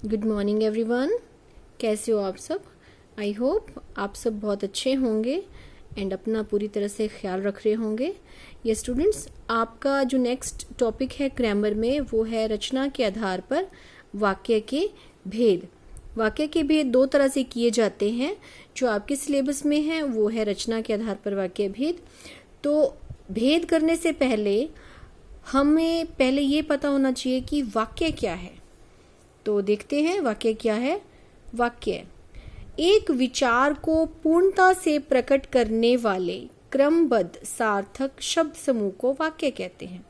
Good morning everyone. कैसे हो आप सब? आई होप आप सब बहुत अच्छे होंगे एंड अपना पूरी तरह से ख्याल रख रहे होंगे। ये स्टूडेंट्स, आपका जो नेक्स्ट टॉपिक है ग्रामर में वो है रचना के आधार पर वाक्य के भेद। वाक्य के भेद दो तरह से किए जाते हैं। जो आपके सिलेबस में है वो है रचना के आधार पर वाक्य भेद। तो भेद करने से पहले हमें पहले ये पता होना चाहिए कि वाक्य क्या है। तो देखते हैं वाक्य क्या है। वाक्य एक विचार को पूर्णता से प्रकट करने वाले क्रमबद्ध सार्थक शब्द समूह को वाक्य कहते हैं।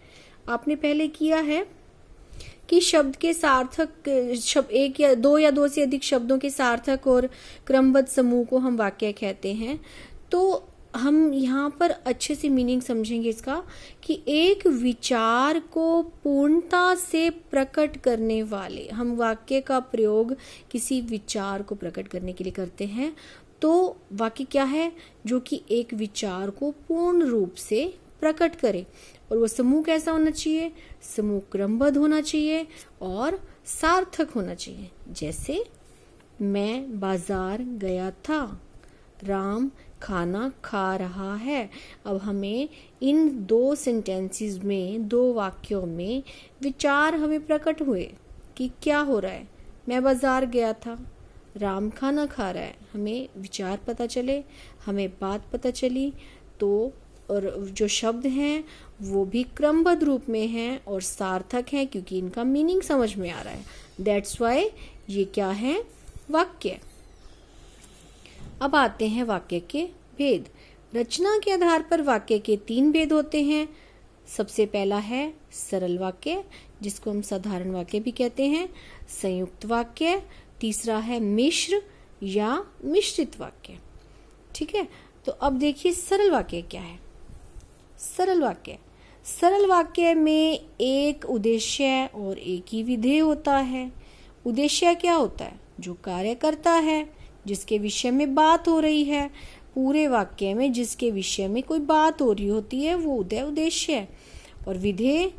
आपने पहले किया है कि शब्द के सार्थक शब्द एक या दो से अधिक शब्दों के सार्थक और क्रमबद्ध समूह को हम वाक्य कहते हैं। तो हम यहाँ पर अच्छे से मीनिंग समझेंगे इसका कि एक विचार को पूर्णता से प्रकट करने वाले, हम वाक्य का प्रयोग किसी विचार को प्रकट करने के लिए करते हैं। तो वाक्य क्या है? जो कि एक विचार को पूर्ण रूप से प्रकट करे। और वो समूह कैसा होना चाहिए? समूह क्रमबद्ध होना चाहिए और सार्थक होना चाहिए। जैसे मैं बाजार गया था, राम खाना खा रहा है। अब हमें इन दो सेंटेंसेस में, दो वाक्यों में विचार हमें प्रकट हुए कि क्या हो रहा है। मैं बाजार गया था, राम खाना खा रहा है। हमें विचार पता चले, हमें बात पता चली। तो और जो शब्द हैं वो भी क्रमबद्ध रूप में हैं और सार्थक हैं क्योंकि इनका मीनिंग समझ में आ रहा है। दैट्स वाई ये क्या है? वाक्य। अब आते हैं वाक्य के भेद। रचना के आधार पर वाक्य के 3 भेद होते हैं। सबसे पहला है सरल वाक्य, जिसको हम साधारण वाक्य भी कहते हैं। संयुक्त वाक्य। तीसरा है मिश्र या मिश्रित वाक्य। ठीक है, तो अब देखिए सरल वाक्य क्या है। सरल वाक्य में एक उद्देश्य और एक ही विधेय होता है। उद्देश्य क्या होता है? जो कार्य करता है, जिसके विषय में बात हो रही है। पूरे वाक्य में जिसके विषय में कोई बात हो रही होती है वो उद्देश्य है। और विधेय,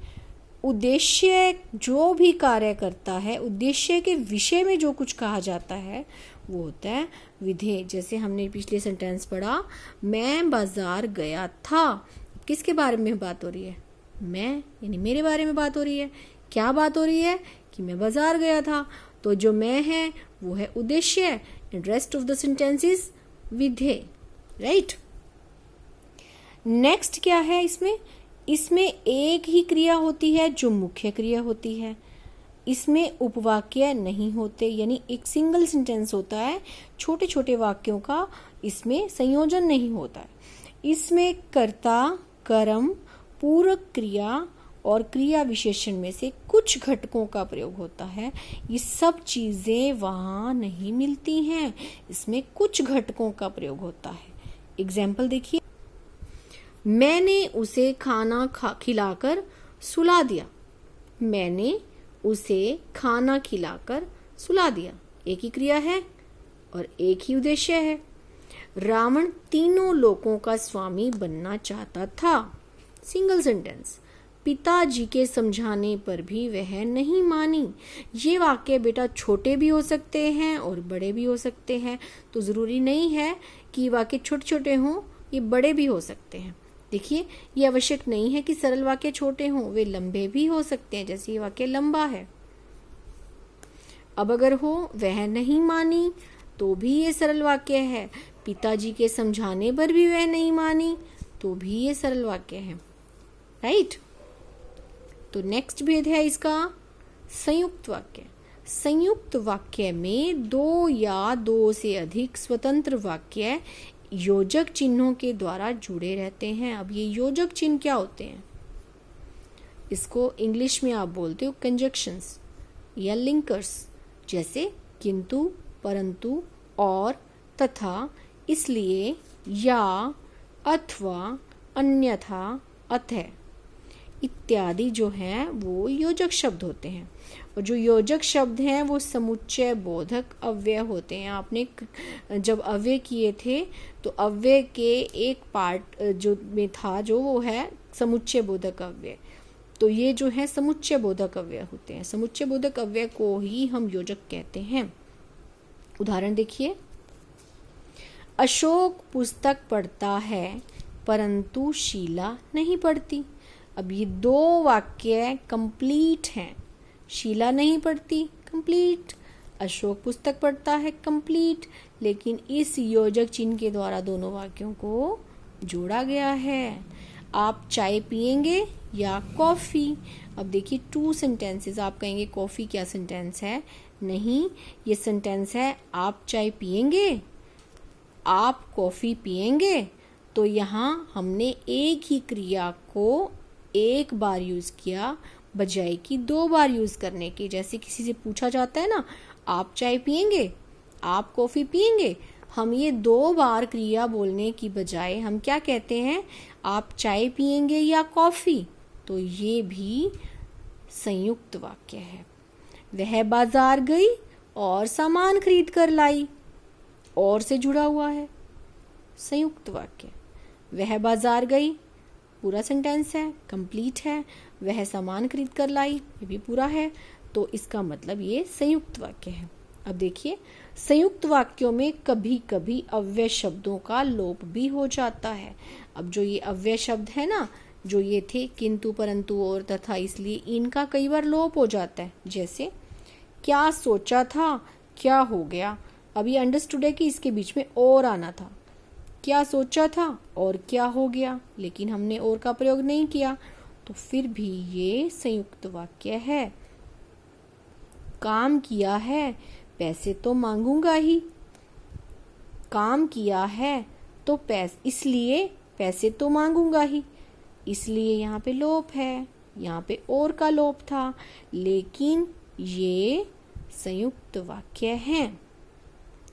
उद्देश्य जो भी कार्य करता है, उद्देश्य के विषय में जो कुछ कहा जाता है वो होता है विधेय। जैसे हमने पिछले सेंटेंस पढ़ा, मैं बाजार गया था। किसके बारे में बात हो रही है? मैं यानी मेरे बारे में बात हो रही है। क्या बात हो रही है? कि मैं बाजार गया था। तो जो मैं है वो है उद्देश्य and rest of the sentence is विधेय। राइट। नेक्स्ट क्या है इसमें एक ही क्रिया होती है जो मुख्य क्रिया होती है। इसमें उपवाक्य नहीं होते, यानी एक सिंगल सेंटेंस होता है। छोटे छोटे वाक्यों का इसमें संयोजन नहीं होता है। इसमें कर्ता, कर्म, पूरक क्रिया और क्रिया विशेषण में से कुछ घटकों का प्रयोग होता है। ये सब चीजें वहां नहीं मिलती हैं। इसमें कुछ घटकों का प्रयोग होता है। एग्जाम्पल देखिए, मैंने उसे खाना खिलाकर सुला दिया। मैंने उसे खाना खिलाकर सुला दिया। एक ही क्रिया है और एक ही उद्देश्य है। रावण तीनों लोकों का स्वामी बनना चाहता था। Single sentence. पिताजी के समझाने पर भी वह नहीं मानी। ये वाक्य बेटा छोटे भी हो सकते हैं और बड़े भी हो सकते हैं। तो जरूरी नहीं है कि वाक्य छोटे छोटे हों, ये बड़े भी हो सकते हैं। देखिए, ये आवश्यक नहीं है कि सरल वाक्य छोटे हों, वे लंबे भी हो सकते हैं। जैसे ये वाक्य लंबा है। अब अगर हो वह नहीं मानी तो भी ये सरल वाक्य है। पिताजी के समझाने पर भी वह नहीं मानी तो भी ये सरल वाक्य है। राइट। तो नेक्स्ट भेद है इसका संयुक्त वाक्य। संयुक्त वाक्य में दो या दो से अधिक स्वतंत्र वाक्य योजक चिन्हों के द्वारा जुड़े रहते हैं। अब ये योजक चिन्ह क्या होते हैं? इसको इंग्लिश में आप बोलते हो कंजक्शंस या लिंकर्स। जैसे किंतु, परंतु, और, तथा, इसलिए, या, अथवा, अन्यथा, अतः इत्यादि जो हैं वो योजक शब्द होते हैं। और जो योजक शब्द हैं वो समुच्चय बोधक अव्यय होते हैं। आपने जब अव्यय किए थे तो अव्यय के एक पार्ट जो में था, जो वो है समुच्चय बोधक अव्यय। तो ये जो है समुच्चय बोधक अव्यय होते हैं। समुच्चय बोधक अव्यय को ही हम योजक कहते हैं। उदाहरण देखिए, अशोक पुस्तक पढ़ता है परंतु शीला नहीं पढ़ती। अब ये दो वाक्य कंप्लीट हैं। शीला नहीं पढ़ती कंप्लीट, अशोक पुस्तक पढ़ता है कंप्लीट, लेकिन इस योजक चिन्ह के द्वारा दोनों वाक्यों को जोड़ा गया है। आप चाय पिएंगे या कॉफी। अब देखिए 2 सेंटेंसेस। आप कहेंगे कॉफी क्या सेंटेंस है? नहीं, ये सेंटेंस है आप चाय पिएंगे, आप कॉफी पिएंगे। तो यहाँ हमने एक ही क्रिया को एक बार यूज किया बजाय कि 2 बार यूज करने की। जैसे किसी से पूछा जाता है ना, आप चाय पिएंगे, आप कॉफी पिएंगे, हम ये 2 बार क्रिया बोलने की बजाय हम क्या कहते हैं, आप चाय पिएंगे या कॉफी। तो ये भी संयुक्त वाक्य है। वह बाजार गई और सामान खरीद कर लाई, और से जुड़ा हुआ है, संयुक्त वाक्य। वह बाजार गई पूरा सेंटेंस है, कंप्लीट है। वह सामान खरीद कर लाई, ये भी पूरा है। तो इसका मतलब ये संयुक्त वाक्य है। अब देखिए, संयुक्त वाक्यों में कभी कभी अव्यय शब्दों का लोप भी हो जाता है। अब जो ये अव्यय शब्द है ना, जो ये थे किंतु, परंतु, और, तथा, इसलिए, इनका कई बार लोप हो जाता है। जैसे क्या सोचा था, क्या हो गया। अब ये अंडरस्टूड है कि इसके बीच में और आना था। क्या सोचा था और क्या हो गया, लेकिन हमने और का प्रयोग नहीं किया, तो फिर भी ये संयुक्त वाक्य है। काम किया है, पैसे तो मांगूंगा ही। काम किया है तो इसलिए पैसे तो मांगूंगा ही, इसलिए यहाँ पे लोप है। यहाँ पे और का लोप था, लेकिन ये संयुक्त वाक्य है।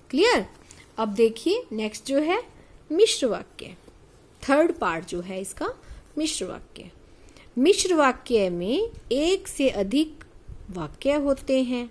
क्लियर? अब देखिए नेक्स्ट जो है मिश्र वाक्य। थर्ड पार्ट जो है इसका मिश्र वाक्य। मिश्र वाक्य में एक से अधिक वाक्य होते हैं।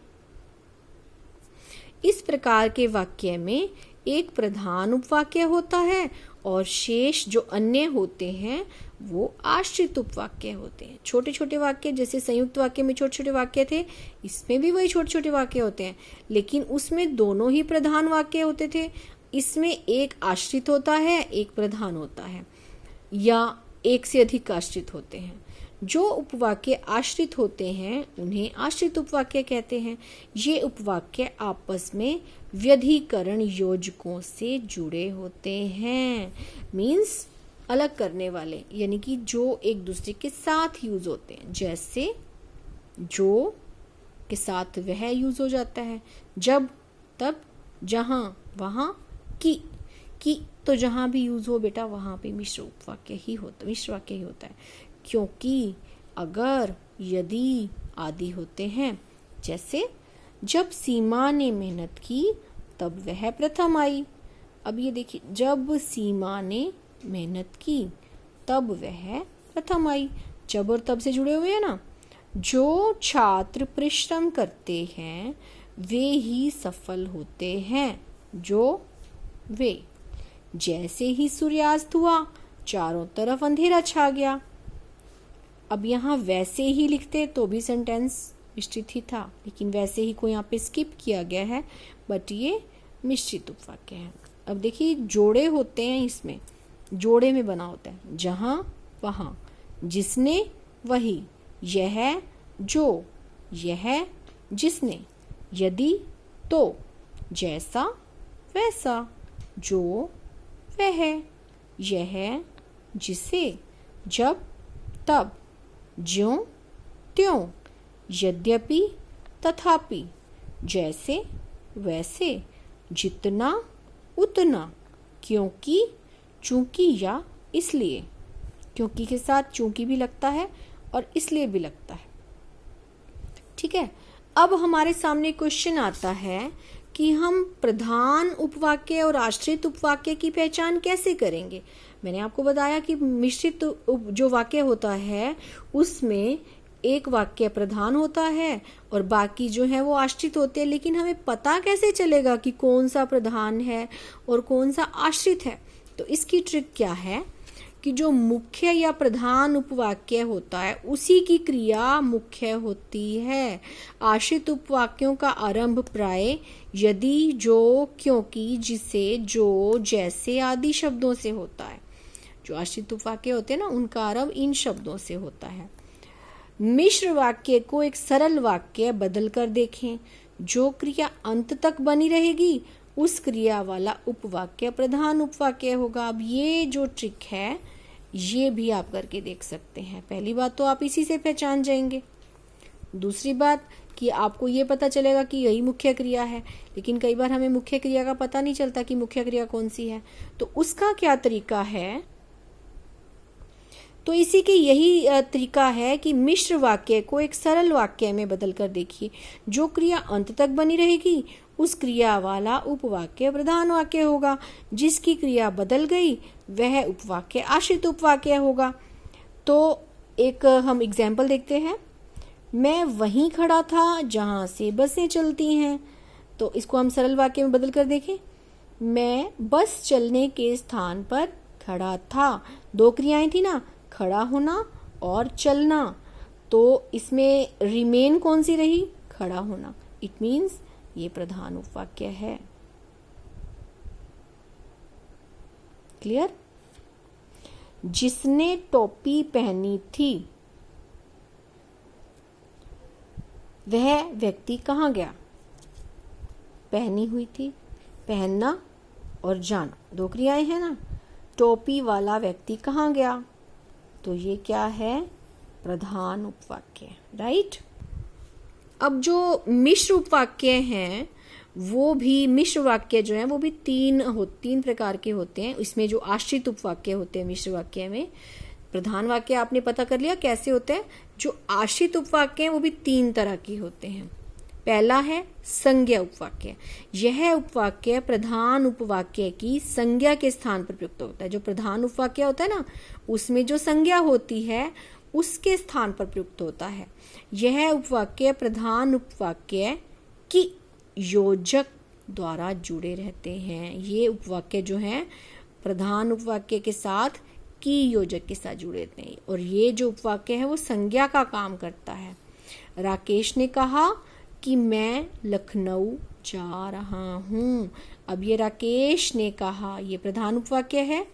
इस प्रकार के वाक्य में एक प्रधान उपवाक्य होता है और शेष जो अन्य होते हैं वो आश्रित उपवाक्य होते हैं। छोटे छोटे वाक्य, जैसे संयुक्त वाक्य में छोटे छोटे वाक्य थे, इसमें भी वही छोटे छोटे वाक्य होते हैं, लेकिन उसमें दोनों ही प्रधान वाक्य होते थे। इसमें एक आश्रित होता है, एक प्रधान होता है, या एक से अधिक आश्रित होते हैं। जो उपवाक्य आश्रित होते हैं उन्हें आश्रित उपवाक्य कहते हैं। ये उपवाक्य आपस में व्यधिकरण योजकों से जुड़े होते हैं, मीन्स अलग करने वाले, यानी कि जो एक दूसरे के साथ यूज होते हैं। जैसे जो के साथ वह यूज हो जाता है, जब, तब, जहां, वहां, की तो जहां भी यूज हो बेटा वहां पे मिश्र उपवाक्य ही होता, मिश्र वाक्य ही होता है। क्योंकि अगर, यदि आदि होते हैं, जैसे जब सीमा ने मेहनत की तब वह प्रथम आई। अब ये देखिए, जब सीमा ने मेहनत की तब वह प्रथम आई। जब और तब से जुड़े हुए हैं ना। जो छात्र परिश्रम करते हैं वे ही सफल होते हैं। जो, वे। जैसे ही सूर्यास्त हुआ चारों तरफ अंधेरा छा गया। अब यहाँ वैसे ही लिखते तो भी सेंटेंस मिश्रित ही था, लेकिन वैसे ही को यहाँ पे स्किप किया गया है, बट ये मिश्रित उपवाक्य है। अब देखिए जोड़े होते हैं, इसमें जोड़े में बना होता है। जहां, वहां, जिसने, वही, यह, जो, यह, जिसने, यदि, तो, जैसा, वैसा, जो, वह, यह, जिसे, जब, तब, ज्यों, त्यों, यद्यपि, तथापि, जैसे, वैसे, जितना, उतना, क्योंकि, चूंकि या इसलिए। क्योंकि के साथ चूंकि भी लगता है और इसलिए भी लगता है। ठीक है। अब हमारे सामने क्वेश्चन आता है कि हम प्रधान उपवाक्य और आश्रित उपवाक्य की पहचान कैसे करेंगे। मैंने आपको बताया कि मिश्रित जो वाक्य होता है उसमें एक वाक्य प्रधान होता है और बाकी जो है वो आश्रित होते हैं, लेकिन हमें पता कैसे चलेगा कि कौन सा प्रधान है और कौन सा आश्रित है। तो इसकी ट्रिक क्या है कि जो मुख्य या प्रधान उपवाक्य होता है उसी की क्रिया मुख्य होती है। आश्रित उपवाक्यों का आरंभ प्राय यदि, जो, क्योंकि, जिसे, जो, जैसे आदि शब्दों से होता है। जो आश्रित उपवाक्य होते हैं ना, उनका आरंभ इन शब्दों से होता है। मिश्र वाक्य को एक सरल वाक्य बदल कर देखें। जो क्रिया अंत तक बनी रहेगी उस क्रिया वाला उपवाक्य प्रधान उपवाक्य होगा। अब ये जो ट्रिक है ये भी आप करके देख सकते हैं। पहली बात तो आप इसी से पहचान जाएंगे। दूसरी बात कि आपको ये पता चलेगा कि यही मुख्य क्रिया है, लेकिन कई बार हमें मुख्य क्रिया का पता नहीं चलता कि मुख्य क्रिया कौन सी है, तो उसका क्या तरीका है। तो इसी के यही तरीका है कि मिश्र वाक्य को एक सरल वाक्य में बदल कर देखिए। जो क्रिया अंत तक बनी रहेगी उस क्रिया वाला उपवाक्य प्रधान वाक्य होगा। जिसकी क्रिया बदल गई वह उपवाक्य आश्रित उपवाक्य होगा। तो एक हम एग्जाम्पल देखते हैं। मैं वहीं खड़ा था जहां से बसें चलती हैं। तो इसको हम सरल वाक्य में बदल कर देखें। मैं बस चलने के स्थान पर खड़ा था। दो क्रियाएं थी ना, खड़ा होना और चलना। तो इसमें रिमेन कौन सी रही? खड़ा होना। इट मीन्स ये प्रधान उपवाक्य है। क्लियर? जिसने टोपी पहनी थी वह व्यक्ति कहाँ गया? पहनी हुई थी, पहनना और जाना, दो क्रियाएं हैं ना। टोपी वाला व्यक्ति कहाँ गया? तो ये क्या है? प्रधान उपवाक्य, राइट। अब जो मिश्र उपवाक्य हैं वो भी, मिश्र वाक्य जो है वो भी तीन प्रकार के होते हैं। इसमें जो आश्रित उपवाक्य होते हैं मिश्र वाक्य में, प्रधान वाक्य आपने पता कर लिया कैसे होते हैं। जो आश्रित उपवाक्य हैं वो भी तीन तरह के होते हैं। पहला है संज्ञा उपवाक्य। यह उपवाक्य प्रधान उपवाक्य की संज्ञा के स्थान पर प्रयुक्त होता है। जो प्रधान उपवाक्य होता है ना, उसमें जो संज्ञा होती है उसके स्थान पर प्रयुक्त होता है। यह उपवाक्य प्रधान उपवाक्य की योजक द्वारा जुड़े रहते हैं। ये उपवाक्य जो है प्रधान उपवाक्य के साथ की योजक के साथ जुड़े रहते हैं, और ये जो उपवाक्य है वो संज्ञा का काम करता है। राकेश ने कहा कि मैं लखनऊ जा रहा हूं। अब ये राकेश ने कहा, ये प्रधान उपवाक्य है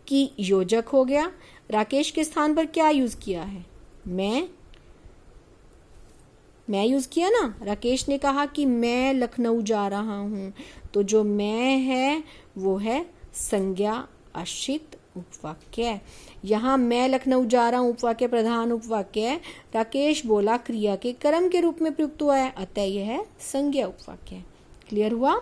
कि योजक हो गया। राकेश के स्थान पर क्या यूज किया है? मैं यूज किया ना। राकेश ने कहा कि मैं लखनऊ जा रहा हूं, तो जो मैं है वो है संज्ञा आश्रित उपवाक्य। यहाँ मैं लखनऊ जा रहा हूं उपवाक्य प्रधान उपवाक्य है। राकेश बोला क्रिया के कर्म के रूप में प्रयुक्त हुआ है, अतः यह है संज्ञा उपवाक्य। क्लियर हुआ?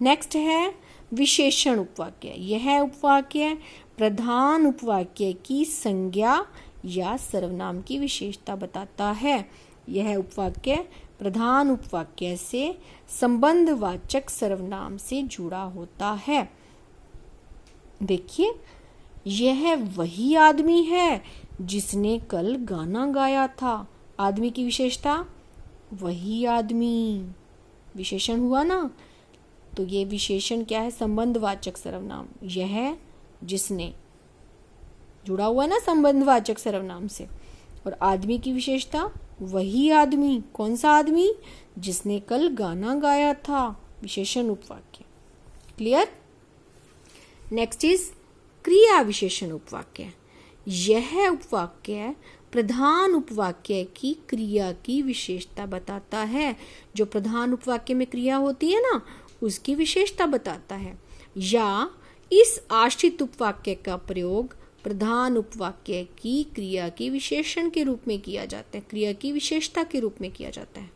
नेक्स्ट है विशेषण उपवाक्य। यह उपवाक्य प्रधान उपवाक्य की संज्ञा या सर्वनाम की विशेषता बताता है। यह उपवाक्य प्रधान उपवाक्य से संबंधवाचक सर्वनाम से जुड़ा होता है। देखिए, यह वही आदमी है जिसने कल गाना गाया था। आदमी की विशेषता वही आदमी, विशेषण हुआ ना। तो ये विशेषण क्या है? संबंधवाचक सर्वनाम। यह जिसने जुड़ा हुआ ना संबंधवाचक सर्वनाम से। और आदमी की विशेषता वही आदमी। कौन सा आदमी? जिसने कल गाना गाया था, विशेषण उपवाक्य। क्लियर? नेक्स्ट इज क्रिया विशेषण उपवाक्य। यह उपवाक्य प्रधान उपवाक्य की क्रिया की विशेषता बताता है। जो प्रधान उपवाक्य में क्रिया होती है ना, उसकी विशेषता बताता है। या इस आश्रित उपवाक्य का प्रयोग प्रधान उपवाक्य की क्रिया की विशेषण के रूप में किया जाता है, क्रिया की विशेषता के रूप में किया जाता है।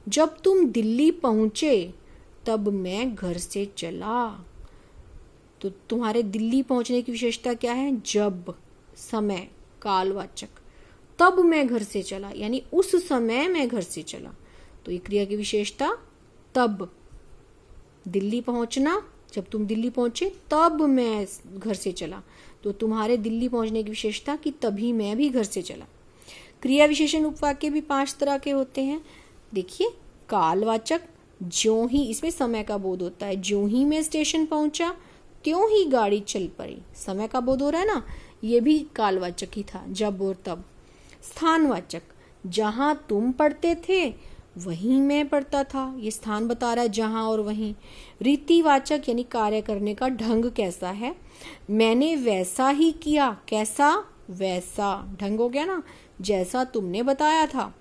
जब तुम दिल्ली पहुंचे तब मैं घर से चला। तो तुम्हारे दिल्ली पहुंचने की विशेषता क्या है? जब, समय, कालवाचक। तब मैं घर से चला, यानी उस समय मैं घर से चला। तो ये क्रिया की विशेषता तब, दिल्ली पहुंचना, जब तुम दिल्ली पहुंचे तब मैं घर से चला। तो तुम्हारे दिल्ली पहुंचने की विशेषता कि तभी मैं भी घर से चला। क्रिया विशेषण उपवाक्य भी 5 तरह के होते हैं। देखिए, कालवाचक, ज्यों ही, इसमें समय का बोध होता है। ज्यों ही मैं स्टेशन पहुंचा त्यों ही गाड़ी चल पड़ी। समय का बोध हो रहा है ना, ये भी कालवाचक ही था, जब और तब। स्थानवाचक, जहां तुम पढ़ते थे वहीं मैं पढ़ता था, ये स्थान बता रहा है, जहां और वहीं। रीतिवाचक यानी कार्य करने का ढंग कैसा है, मैंने वैसा ही किया, कैसा, वैसा, ढंग हो गया ना, जैसा तुमने बताया था।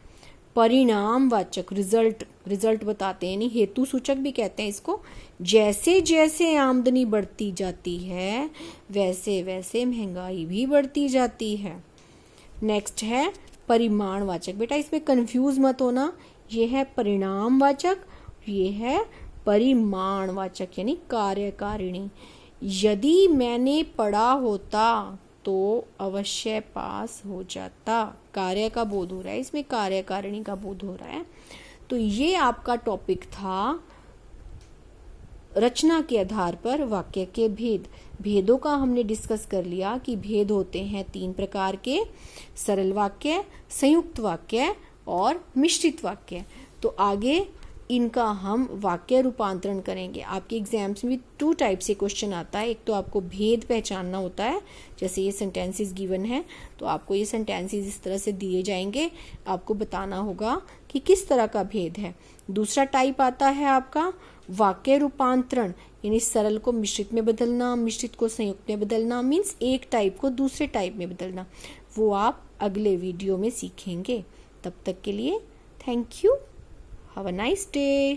परिणामवाचक, रिजल्ट, रिजल्ट बताते हैं, यानी हेतु सूचक भी कहते हैं इसको। जैसे जैसे आमदनी बढ़ती जाती है वैसे वैसे महंगाई भी बढ़ती जाती है। नेक्स्ट है परिमाणवाचक। बेटा इसमें कंफ्यूज मत होना, ये है परिणामवाचक, ये है परिमाणवाचक यानी कार्यकारिणी। यदि मैंने पढ़ा होता तो अवश्य पास हो जाता। कार्य का बोध हो रहा है, इसमें कार्यकारिणी का बोध हो रहा है। तो ये आपका टॉपिक था रचना के आधार पर वाक्य के भेद। भेदों का हमने डिस्कस कर लिया कि भेद होते हैं 3 प्रकार के, सरल वाक्य, संयुक्त वाक्य और मिश्रित वाक्य। तो आगे इनका हम वाक्य रूपांतरण करेंगे। आपके एग्जाम्स में 2 टाइप से क्वेश्चन आता है। एक तो आपको भेद पहचानना होता है, जैसे ये सेंटेंसेस गिवन है तो आपको ये सेंटेंसेस इस तरह से दिए जाएंगे, आपको बताना होगा कि किस तरह का भेद है। दूसरा टाइप आता है आपका वाक्य रूपांतरण, यानी सरल को मिश्रित में बदलना, मिश्रित को संयुक्त में बदलना, मीन्स एक टाइप को दूसरे टाइप में बदलना। वो आप अगले वीडियो में सीखेंगे। तब तक के लिए thank you. Have a nice day.